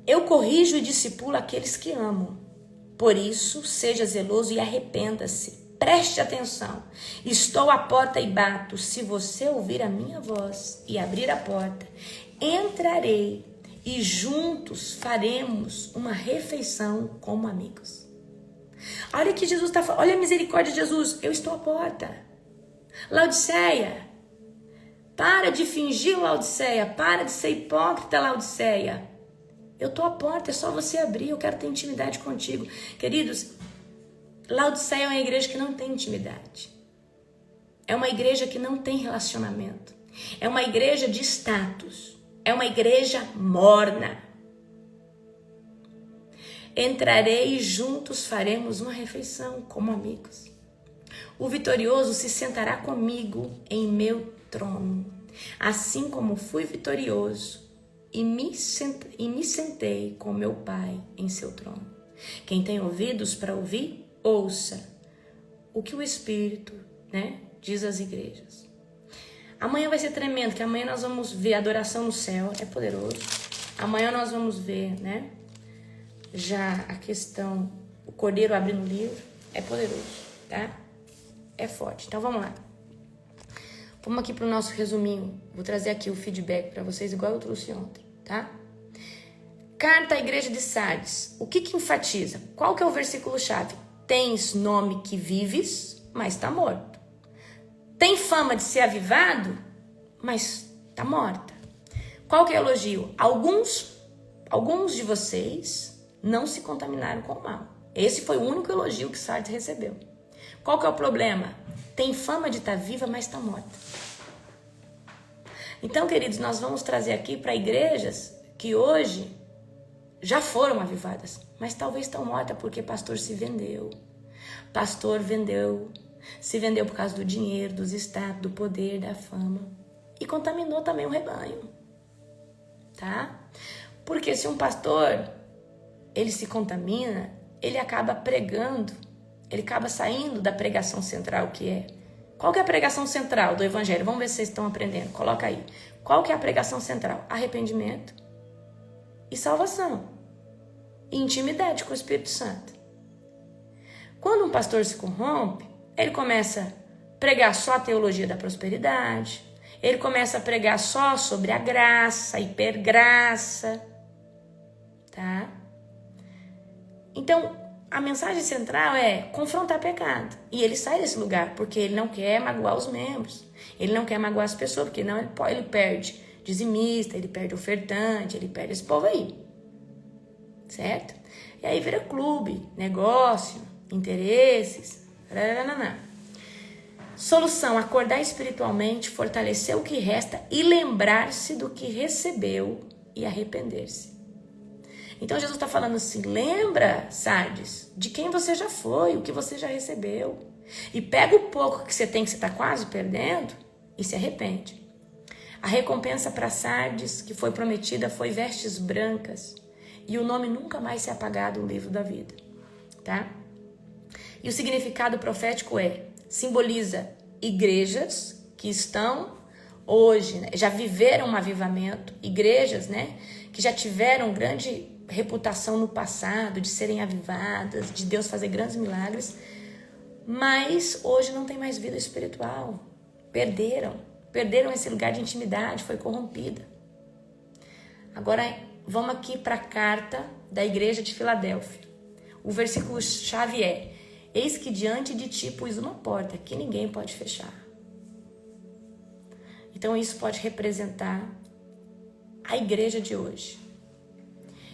Eu corrijo e discipulo aqueles que amo. Por isso, seja zeloso e arrependa-se. Preste atenção. Estou à porta e bato. Se você ouvir a minha voz e abrir a porta, entrarei e juntos faremos uma refeição como amigos. Olha que Jesus está falando. Olha a misericórdia de Jesus. Eu estou à porta. Laodiceia, para de fingir, Laodiceia. Para de ser hipócrita, Laodiceia. Eu estou à porta, é só você abrir, eu quero ter intimidade contigo. Queridos, Laodiceia é uma igreja que não tem intimidade. É uma igreja que não tem relacionamento. É uma igreja de status. É uma igreja morna. Entrarei e juntos faremos uma refeição como amigos. O vitorioso se sentará comigo em meu trono, assim como fui vitorioso e me sentei com meu Pai em seu trono. Quem tem ouvidos para ouvir, ouça o que o Espírito, diz às igrejas. Amanhã vai ser tremendo, que amanhã nós vamos ver a adoração no céu, é poderoso. Amanhã nós vamos ver, já a questão, o Cordeiro abrindo o livro, é poderoso, tá? É forte. Então vamos lá. Vamos aqui para o nosso resuminho. Vou trazer aqui o feedback para vocês, igual eu trouxe ontem, tá? Carta à igreja de Sardes. O que enfatiza? Qual que é o versículo-chave? Tens nome que vives, mas está morto. Tem fama de ser avivado, mas está morta. Qual que é o elogio? Alguns de vocês não se contaminaram com o mal. Esse foi o único elogio que Sardes recebeu. Qual que é o problema? Tem fama de estar viva, mas está morta. Então, queridos, nós vamos trazer aqui para igrejas que hoje já foram avivadas, mas talvez estão mortas porque pastor se vendeu. Pastor se vendeu por causa do dinheiro, dos status, do poder, da fama. E contaminou também o rebanho, tá? Porque se um pastor, ele se contamina, ele acaba pregando, ele acaba saindo da pregação central que é. Qual que é a pregação central do evangelho? Vamos ver se vocês estão aprendendo. Coloca aí. Qual que é a pregação central? Arrependimento e salvação. E intimidade com o Espírito Santo. Quando um pastor se corrompe, ele começa a pregar só a teologia da prosperidade. Ele começa a pregar só sobre a graça, a hipergraça. Tá? Então, a mensagem central é confrontar pecado. E ele sai desse lugar, porque ele não quer magoar os membros. Ele não quer magoar as pessoas, porque não ele perde dizimista, ele perde ofertante, ele perde esse povo aí. Certo? E aí vira clube, negócio, interesses. Solução: acordar espiritualmente, fortalecer o que resta e lembrar-se do que recebeu e arrepender-se. Então Jesus está falando assim: lembra, Sardes, de quem você já foi, o que você já recebeu. E pega o pouco que você tem, que você está quase perdendo, e se arrepende. A recompensa para Sardes, que foi prometida, foi vestes brancas. E o nome nunca mais se apagado no livro da vida. Tá? E o significado profético simboliza igrejas que estão hoje, né, já viveram um avivamento. Igrejas, né, que já tiveram grande reputação no passado, de serem avivadas, de Deus fazer grandes milagres, mas hoje não tem mais vida espiritual. Perderam esse lugar de intimidade, foi corrompida. Agora vamos aqui para a carta da igreja de Filadélfia. O versículo chave é: eis que diante de ti pus uma porta que ninguém pode fechar. Então isso pode representar a igreja de hoje.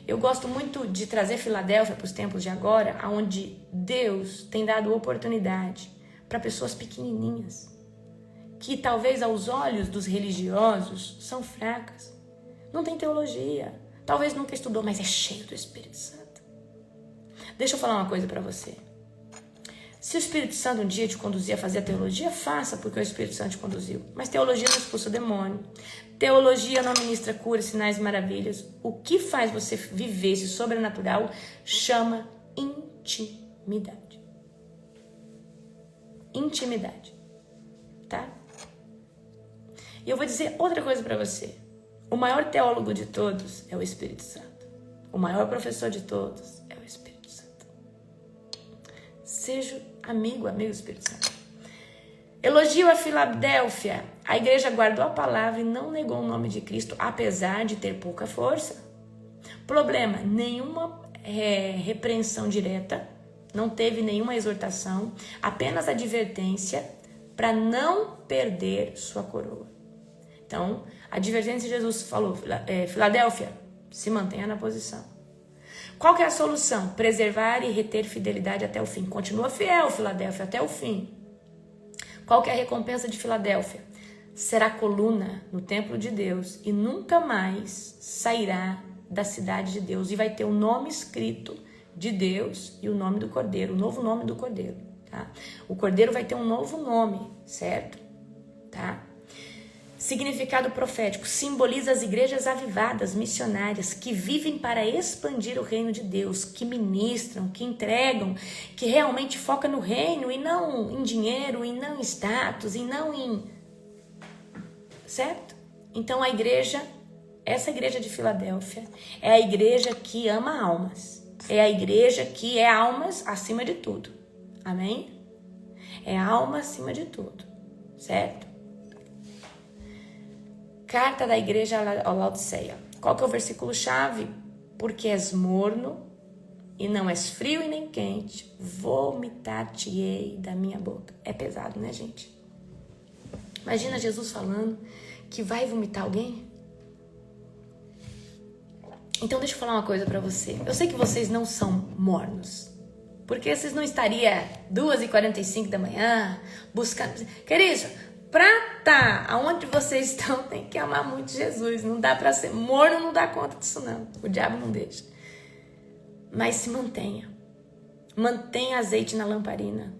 Eu gosto muito de trazer Filadélfia para os tempos de agora, onde Deus tem dado oportunidade para pessoas pequenininhas, que talvez aos olhos dos religiosos são fracas, não tem teologia, talvez nunca estudou, mas é cheio do Espírito Santo. Deixa eu falar uma coisa para você. Se o Espírito Santo um dia te conduzir a fazer a teologia, faça, porque o Espírito Santo te conduziu. Mas teologia não expulsa o demônio. Teologia não ministra cura, sinais e maravilhas. O que faz você viver esse sobrenatural chama intimidade. Intimidade. Tá? E eu vou dizer outra coisa para você. O maior teólogo de todos é o Espírito Santo. O maior professor de todos é o Espírito Santo. Seja amigo do Espírito Santo. Elogio a Filadélfia. A igreja guardou a palavra e não negou o nome de Cristo, apesar de ter pouca força. Problema: nenhuma repreensão direta, não teve nenhuma exortação, apenas advertência para não perder sua coroa. Então, a advertência de Jesus falou: Filadélfia, se mantenha na posição. Qual que é a solução? Preservar e reter fidelidade até o fim. Continua fiel, Filadélfia, até o fim. Qual que é a recompensa de Filadélfia? Será coluna no templo de Deus e nunca mais sairá da cidade de Deus. E vai ter o nome escrito de Deus e o nome do Cordeiro, o novo nome do Cordeiro. Tá? O Cordeiro vai ter um novo nome, certo? Tá? Significado profético: simboliza as igrejas avivadas, missionárias, que vivem para expandir o reino de Deus, que ministram, que entregam, que realmente foca no reino e não em dinheiro, e não em status, e não em... Certo? Então a igreja, essa igreja de Filadélfia, é a igreja que ama almas. É a igreja que é almas acima de tudo. Amém? É alma acima de tudo. Certo? Carta da igreja a Laodiceia. Qual que é o versículo chave? Porque és morno e não és frio e nem quente, vomitar-te-ei da minha boca. É pesado, né, gente? Imagina Jesus falando que vai vomitar alguém. Então deixa eu falar uma coisa pra você. Eu sei que vocês não são mornos, porque vocês não estariam 2h45 da manhã buscando... Querido, Pra estar aonde vocês estão, tem que amar muito Jesus. Não dá pra ser morno, não dá conta disso não. O diabo não deixa. Mas se mantenha. Mantenha azeite na lamparina.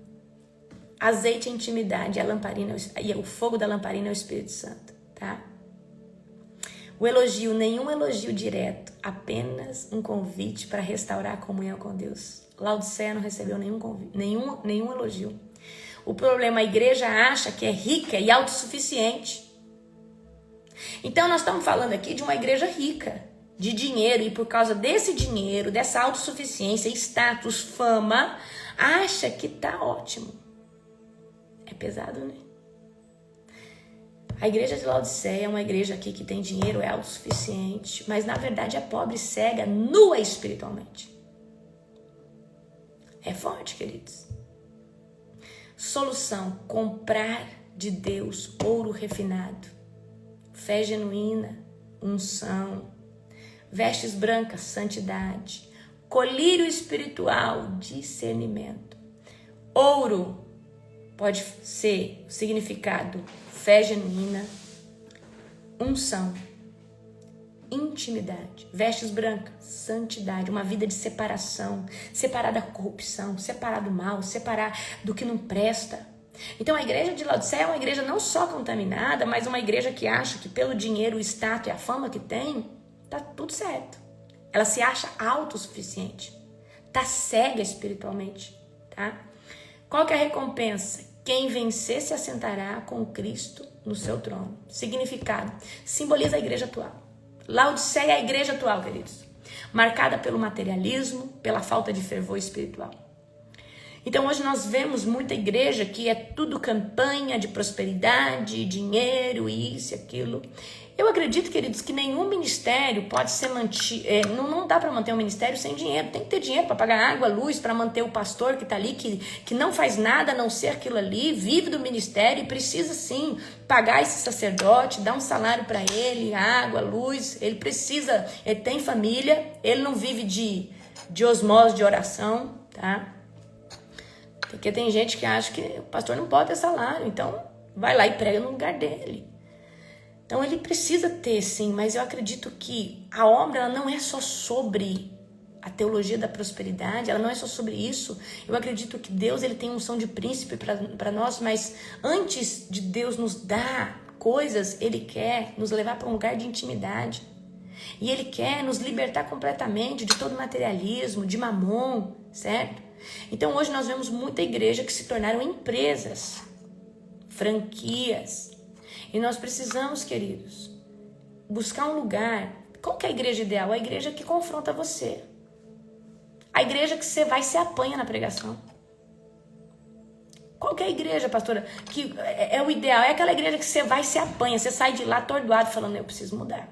Azeite é intimidade, a lamparina, e o fogo da lamparina é o Espírito Santo, tá? O elogio, nenhum elogio direto, apenas um convite para restaurar a comunhão com Deus. Laodiceia não recebeu nenhum convite, nenhum elogio. O problema, a igreja acha que é rica e autossuficiente. Então nós estamos falando aqui de uma igreja rica, de dinheiro, e por causa desse dinheiro, dessa autossuficiência, status, fama, acha que tá ótimo. É pesado, né? A igreja de Laodiceia é uma igreja aqui que tem dinheiro, é autossuficiente, mas na verdade é pobre, cega, nua espiritualmente. É forte, queridos. Solução: comprar de Deus ouro refinado, fé genuína, unção, vestes brancas, santidade, colírio espiritual, discernimento. Ouro pode ser o significado fé genuína, unção, intimidade, vestes brancas, santidade, uma vida de separação, separar da corrupção, separar do mal, separar do que não presta. Então a igreja de Laodiceia é uma igreja não só contaminada, mas uma igreja que acha que pelo dinheiro, o status e a fama que tem, tá tudo certo. Ela se acha autossuficiente, tá cega espiritualmente, tá? Qual que é a recompensa? Quem vencer se assentará com Cristo no seu trono. Significado: simboliza a igreja atual. Laodiceia é a igreja atual, queridos, marcada pelo materialismo, pela falta de fervor espiritual. Então hoje nós vemos muita igreja que é tudo campanha de prosperidade, dinheiro, isso e aquilo. Eu acredito, queridos, que nenhum ministério pode ser mantido, não dá para manter um ministério sem dinheiro. Tem que ter dinheiro para pagar água, luz, para manter o pastor que está ali, que não faz nada a não ser aquilo ali, vive do ministério e precisa sim pagar esse sacerdote, dar um salário para ele, água, luz. Ele precisa, ele tem família, ele não vive de osmose, de oração, tá? Porque tem gente que acha que o pastor não pode ter salário, então vai lá e prega no lugar dele. Então ele precisa ter, sim, mas eu acredito que a obra ela não é só sobre a teologia da prosperidade, ela não é só sobre isso. Eu acredito que Deus ele tem unção de príncipe para nós, mas antes de Deus nos dar coisas, ele quer nos levar para um lugar de intimidade. E ele quer nos libertar completamente de todo materialismo, de mamon, certo? Então hoje nós vemos muita igreja que se tornaram empresas, franquias. E nós precisamos, queridos, buscar um lugar. Qual que é a igreja ideal? A igreja que confronta você. A igreja que você vai e se apanha na pregação. Qual que é a igreja, pastora, que é o ideal? É aquela igreja que você vai e se apanha. Você sai de lá atordoado falando, eu preciso mudar.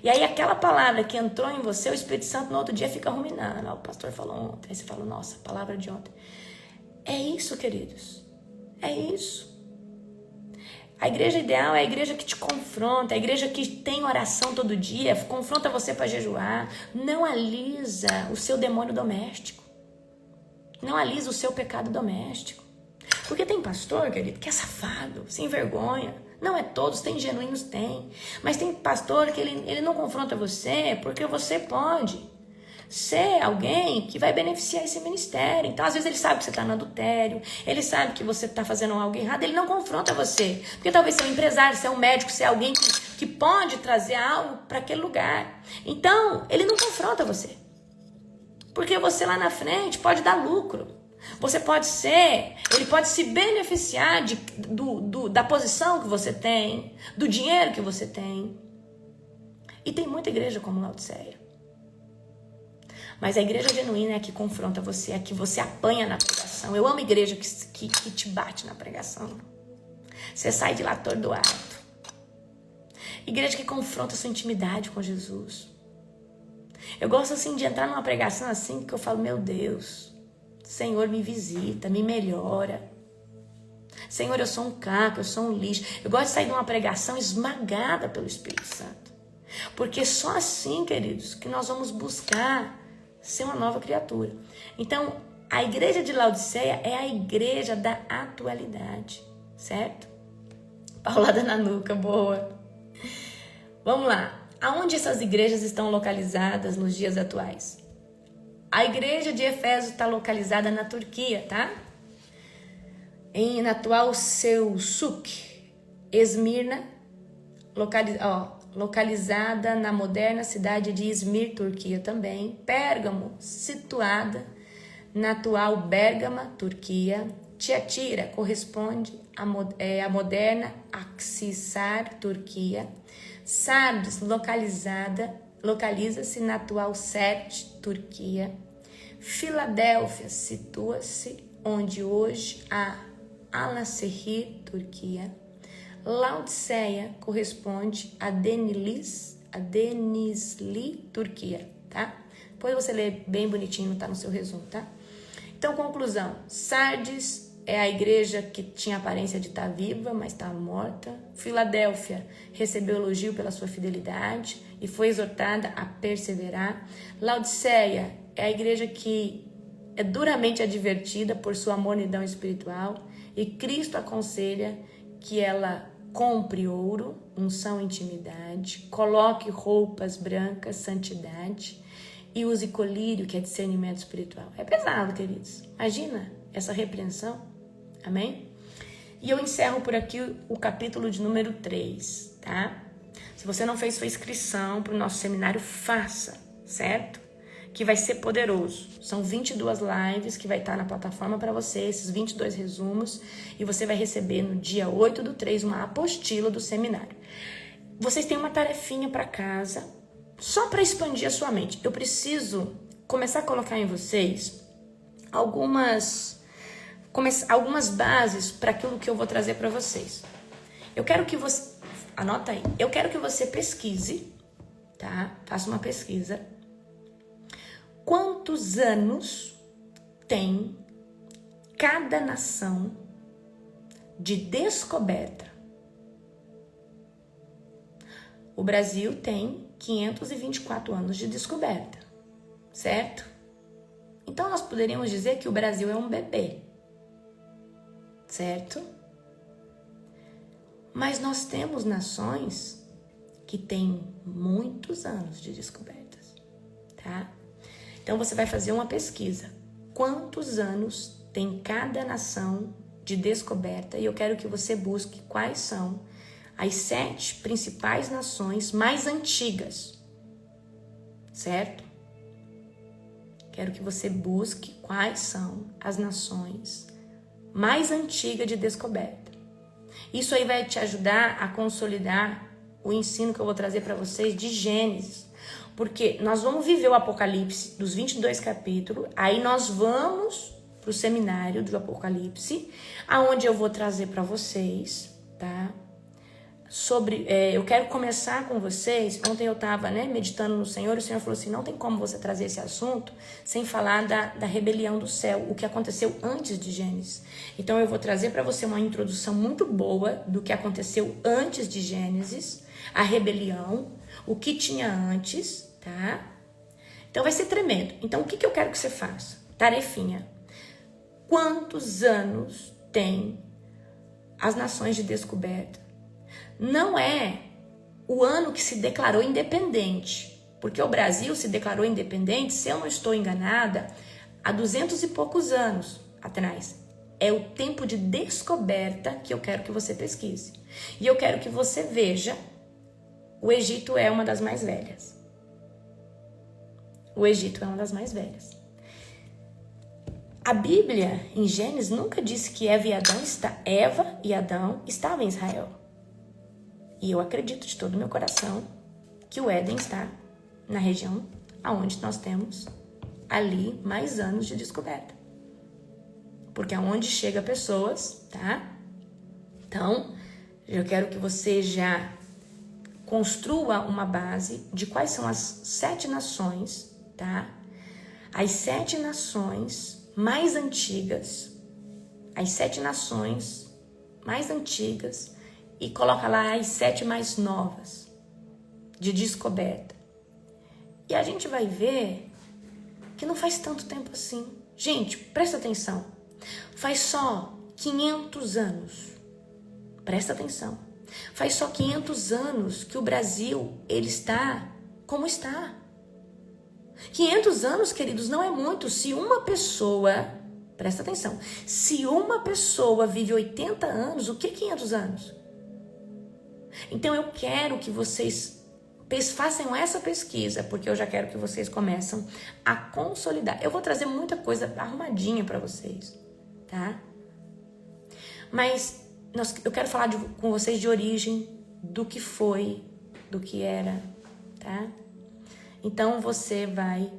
E aí aquela palavra que entrou em você, o Espírito Santo no outro dia fica ruminando. O pastor falou ontem. Aí você fala, nossa, palavra de ontem. É isso, queridos. É isso. A igreja ideal é a igreja que te confronta, a igreja que tem oração todo dia, confronta você para jejuar, não alisa o seu demônio doméstico, não alisa o seu pecado doméstico. Porque tem pastor, querido, que é safado, sem vergonha. Não é todos, tem genuínos, tem. Mas tem pastor que ele não confronta você porque você pode ser alguém que vai beneficiar esse ministério. Então, às vezes, ele sabe que você está no adultério, ele sabe que você está fazendo algo errado, ele não confronta você. Porque talvez você é um empresário, você é um médico, você é alguém que pode trazer algo para aquele lugar. Então, ele não confronta você. Porque você lá na frente pode dar lucro. Você pode ser, ele pode se beneficiar da posição que você tem, do dinheiro que você tem. E tem muita igreja como Laodiceia. Mas a igreja genuína é a que confronta você, é a que você apanha na pregação. Eu amo igreja que te bate na pregação. Você sai de lá atordoado. Igreja que confronta a sua intimidade com Jesus. Eu gosto assim de entrar numa pregação assim que eu falo, meu Deus, Senhor, me visita, me melhora. Senhor, eu sou um caco, eu sou um lixo. Eu gosto de sair de uma pregação esmagada pelo Espírito Santo. Porque só assim, queridos, que nós vamos buscar ser uma nova criatura. Então, a igreja de Laodiceia é a igreja da atualidade. certo? Paulada na nuca, boa. Vamos lá. Aonde essas igrejas estão localizadas nos dias atuais? A igreja de Éfeso está localizada na Turquia, tá? Na atual Selçuk, Esmirna, localizada na moderna cidade de Izmir, Turquia também. Pérgamo, situada na atual Bérgama, Turquia. Tiatira corresponde à moderna Akhisar, Turquia. Sardes, localiza-se na atual Serte, Turquia. Filadélfia situa-se onde hoje há Alaşehir, Turquia. Laodiceia corresponde a Denizli, Turquia, tá? Depois você lê bem bonitinho, tá no seu resumo, tá? Então, conclusão. Sardes é a igreja que tinha aparência de estar viva, mas estava morta. Filadélfia recebeu elogio pela sua fidelidade e foi exortada a perseverar. Laodiceia é a igreja que é duramente advertida por sua mornidão espiritual e Cristo aconselha que ela compre ouro, unção e intimidade, coloque roupas brancas, santidade, e use colírio, que é discernimento espiritual. É pesado, queridos. Imagina essa repreensão. Amém? E eu encerro por aqui o capítulo de número 3, tá? Se você não fez sua inscrição para o nosso seminário, faça, certo? Que vai ser poderoso. São 22 lives que vai estar na plataforma para você, esses 22 resumos, e você vai receber no dia 8/3 uma apostila do seminário. Vocês têm uma tarefinha para casa, só para expandir a sua mente. Eu preciso começar a colocar em vocês algumas bases para aquilo que eu vou trazer para vocês. Eu quero que você, anota aí, eu quero que você pesquise, tá? Faça uma pesquisa. Quantos anos tem cada nação de descoberta? O Brasil tem 524 anos de descoberta, certo? Então, nós poderíamos dizer que o Brasil é um bebê, certo? Mas nós temos nações que têm muitos anos de descobertas, tá? Então, você vai fazer uma pesquisa. Quantos anos tem cada nação de descoberta? E eu quero que você busque quais são as 7 principais nações mais antigas, certo? Quero que você busque quais são as nações mais antigas de descoberta. Isso aí vai te ajudar a consolidar o ensino que eu vou trazer para vocês de Gênesis. Porque nós vamos viver o Apocalipse dos 22 capítulos, aí nós vamos para o seminário do Apocalipse, aonde eu vou trazer para vocês, tá? Eu quero começar com vocês. Ontem eu estava meditando no Senhor, e o Senhor falou assim, não tem como você trazer esse assunto sem falar da rebelião do céu, o que aconteceu antes de Gênesis. Então eu vou trazer para você uma introdução muito boa do que aconteceu antes de Gênesis, a rebelião, o que tinha antes, tá? Então vai ser tremendo. Então o que eu quero que você faça? Tarefinha. Quantos anos tem as nações de descoberta? Não é o ano que se declarou independente, porque o Brasil se declarou independente, se eu não estou enganada, há 200 e poucos anos atrás. É o tempo de descoberta que eu quero que você pesquise. E eu quero que você veja, o Egito é uma das mais velhas. O Egito é uma das mais velhas. A Bíblia, em Gênesis, nunca disse que Eva e Adão estavam em Israel. E eu acredito de todo o meu coração que o Éden está na região onde nós temos ali mais anos de descoberta. Porque é onde chega pessoas, tá? Então, eu quero que você já construa uma base de quais são as 7 nações, tá? As 7 nações mais antigas. As 7 nações mais antigas. E coloca lá as 7 mais novas de descoberta. E a gente vai ver que não faz tanto tempo assim. Gente, presta atenção. Faz só 500 anos Presta atenção. Faz só 500 anos que o Brasil, ele está como está. 500 anos, queridos, não é muito. Se uma pessoa, presta atenção, se uma pessoa vive 80 anos, o que é 500 anos? Então eu quero que vocês façam essa pesquisa, porque eu já quero que vocês comecem a consolidar. Eu vou trazer muita coisa arrumadinha para vocês, tá? Mas eu quero falar com vocês de origem, do que foi, do que era, tá? Então você vai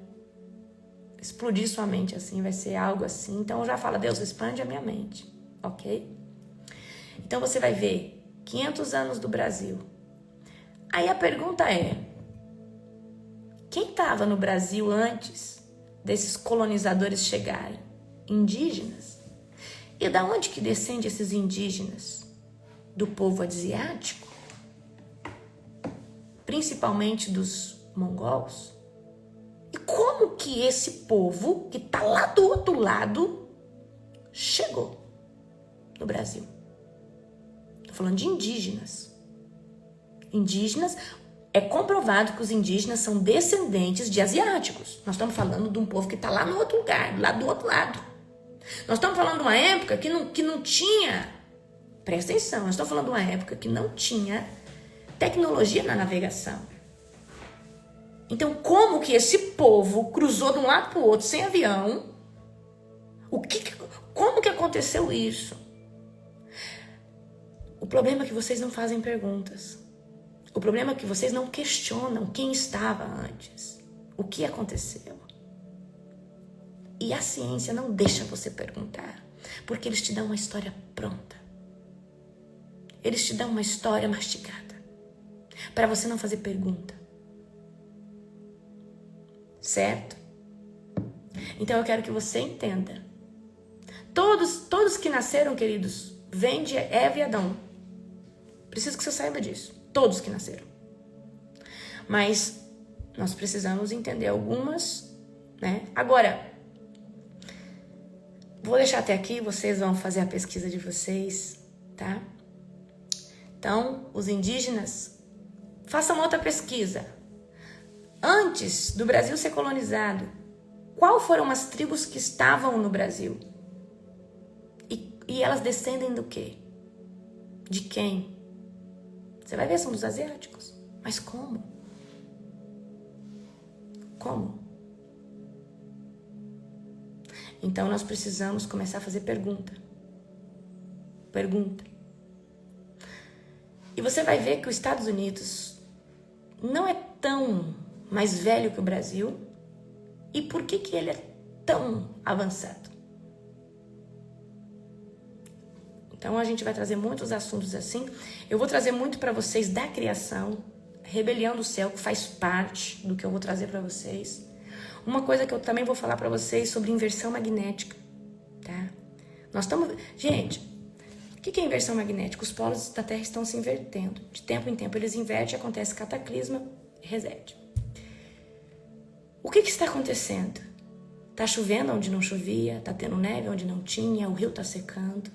explodir sua mente assim, vai ser algo assim. Então já fala, Deus, expande a minha mente, ok? Então você vai ver 500 anos do Brasil. Aí a pergunta é, quem estava no Brasil antes desses colonizadores chegarem? Indígenas. E da onde que descendem esses indígenas? Do povo asiático? Principalmente dos mongols? E como que esse povo, que está lá do outro lado, chegou no Brasil? Estou falando de indígenas. Indígenas, é comprovado que os indígenas são descendentes de asiáticos. Nós estamos falando de um povo que está lá no outro lugar, lá do outro lado. Nós estamos falando de uma época que não tinha, presta atenção, nós estamos falando de uma época que não tinha tecnologia na navegação. Então, como que esse povo cruzou de um lado para o outro sem avião? Como que aconteceu isso? O problema é que vocês não fazem perguntas. O problema é que vocês não questionam quem estava antes. O que aconteceu? E a ciência não deixa você perguntar, porque eles te dão uma história pronta. Eles te dão uma história mastigada, para você não fazer pergunta. Certo? Então eu quero que você entenda. Todos que nasceram, queridos, vêm de Eva e Adão. Preciso que você saiba disso. Todos que nasceram. Mas nós precisamos entender algumas, né? Agora, vou deixar até aqui, vocês vão fazer a pesquisa de vocês, tá? Então, os indígenas, façam outra pesquisa. Antes do Brasil ser colonizado, qual foram as tribos que estavam no Brasil? E elas descendem do quê? De quem? Você vai ver, são dos asiáticos. Mas como? Como? Então nós precisamos começar a fazer pergunta. Pergunta. E você vai ver que os Estados Unidos não é tão mais velho que o Brasil. E por que ele é tão avançado? Então a gente vai trazer muitos assuntos assim. Eu vou trazer muito para vocês da criação, rebelião do céu, que faz parte do que eu vou trazer para vocês. Uma coisa que eu também vou falar para vocês sobre inversão magnética, tá? Nós estamos... Gente, o que é inversão magnética? Os polos da Terra estão se invertendo. De tempo em tempo eles invertem, acontece cataclisma, reset. O que está acontecendo? Tá chovendo onde não chovia, tá tendo neve onde não tinha, o rio tá secando.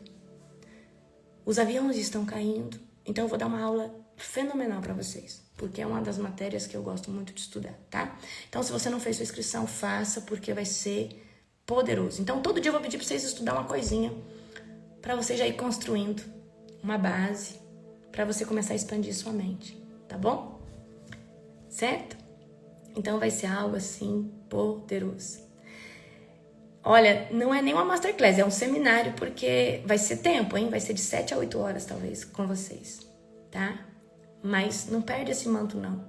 Os aviões estão caindo. Então eu vou dar uma aula fenomenal para vocês, porque é uma das matérias que eu gosto muito de estudar, tá? Então se você não fez sua inscrição, faça, porque vai ser poderoso. Então todo dia eu vou pedir para vocês estudar uma coisinha, para você já ir construindo uma base, para você começar a expandir sua mente, tá bom? Certo? Então vai ser algo assim poderoso. Olha, não é nem uma masterclass, é um seminário, porque vai ser tempo, hein? Vai ser de 7 a 8 horas, talvez, com vocês, tá? Mas não perde esse manto, não.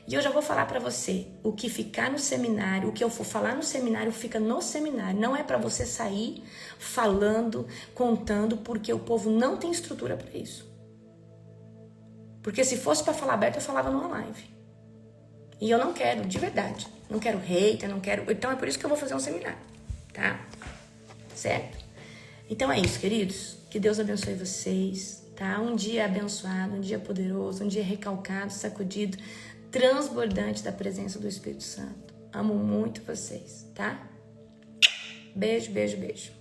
E eu já vou falar pra você, o que ficar no seminário, o que eu for falar no seminário, fica no seminário. Não é pra você sair falando, contando, porque o povo não tem estrutura pra isso. Porque se fosse pra falar aberto, eu falava numa live. E eu não quero, de verdade. Não quero hater, não quero... Então é por isso que eu vou fazer um seminário, tá? Certo? Então é isso, queridos. Que Deus abençoe vocês, tá? Um dia abençoado, um dia poderoso, um dia recalcado, sacudido, transbordante da presença do Espírito Santo. Amo muito vocês, tá? Beijo, beijo, beijo.